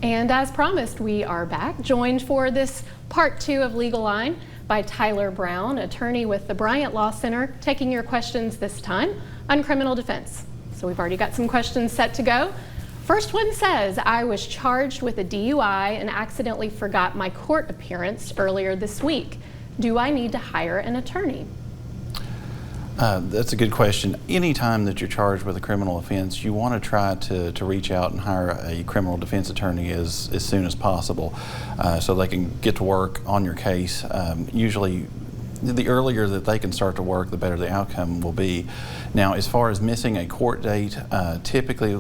And as promised, we are back, joined for this part 2 of Legal Line by Tyler Brown, attorney with the Bryant Law Center, taking your questions this time on criminal defense. So we've already got some questions set to go. First one says, I was charged with a DUI and accidentally forgot my court appearance earlier this week. Do I need to hire an attorney? That's a good question. Anytime that you're charged with a criminal offense, you want to try to reach out and hire a criminal defense attorney as soon as possible so they can get to work on your case. Usually, the earlier that they can start to work, the better the outcome will be. Now, as far as missing a court date, typically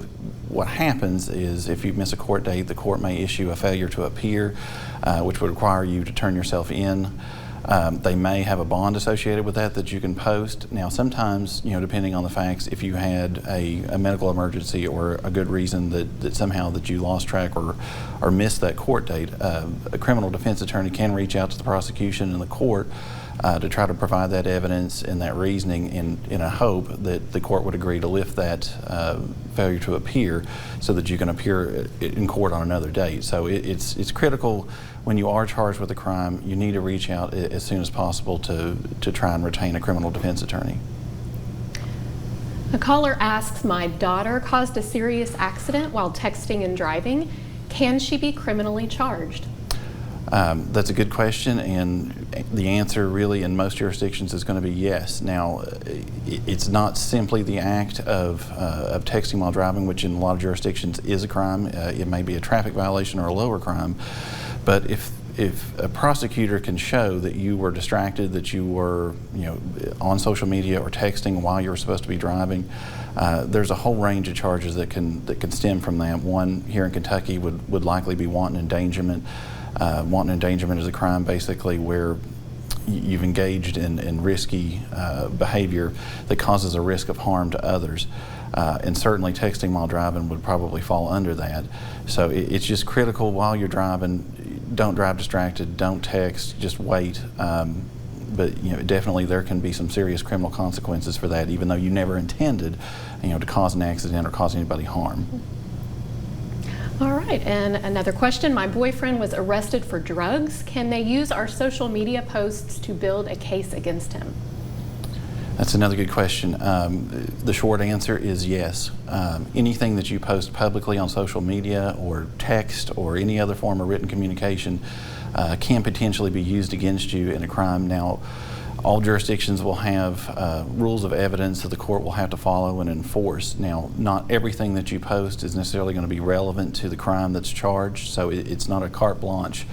what happens is if you miss a court date, the court may issue a failure to appear, which would require you to turn yourself in. They may have a bond associated with that you can post. Now, sometimes, depending on the facts, if you had a medical emergency or a good reason that somehow that you lost track or missed that court date, a criminal defense attorney can reach out to the prosecution and the court to try to provide that evidence and that reasoning in a hope that the court would agree to lift that failure to appear so that you can appear in court on another date. So it's critical when you are charged with a crime, you need to reach out as soon as possible to try and retain a criminal defense attorney. A caller asks, my daughter caused a serious accident while texting and driving. Can she be criminally charged? That's a good question, and the answer really in most jurisdictions is going to be yes. Now, it's not simply the act of texting while driving, which in a lot of jurisdictions is a crime. It may be a traffic violation or a lower crime, but if a prosecutor can show that you were distracted, that you were on social media or texting while you were supposed to be driving, there's a whole range of charges that can stem from that. One here in Kentucky would likely be wanton endangerment. Wanton endangerment is a crime basically where you've engaged in risky behavior that causes a risk of harm to others. And certainly texting while driving would probably fall under that. So it's just critical while you're driving, don't drive distracted, don't text, just wait. But definitely there can be some serious criminal consequences for that, even though you never intended to cause an accident or cause anybody harm. All right, and another question. My boyfriend was arrested for drugs. Can they use our social media posts to build a case against him? That's another good question. The short answer is yes. Anything that you post publicly on social media or text or any other form of written communication can potentially be used against you in a crime. Now, all jurisdictions will have rules of evidence that the court will have to follow and enforce. Now, not everything that you post is necessarily going to be relevant to the crime that's charged, so it's not a carte blanche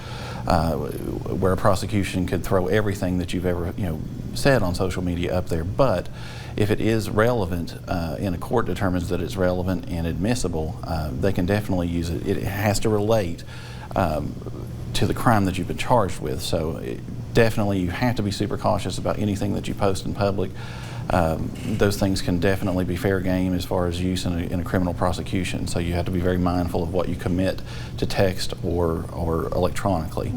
where a prosecution could throw everything that you've ever said on social media up there. But if it is relevant and a court determines that it's relevant and admissible, they can definitely use it. It has to relate to the crime that you've been charged with. So definitely you have to be super cautious about anything that you post in public. Those things can definitely be fair game as far as use in a criminal prosecution. So you have to be very mindful of what you commit to text or electronically.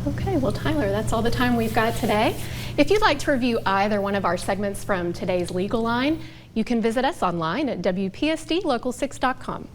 Okay, well, Tyler, that's all the time we've got today. If you'd like to review either one of our segments from today's Legal Line, you can visit us online at WPSDLocal6.com.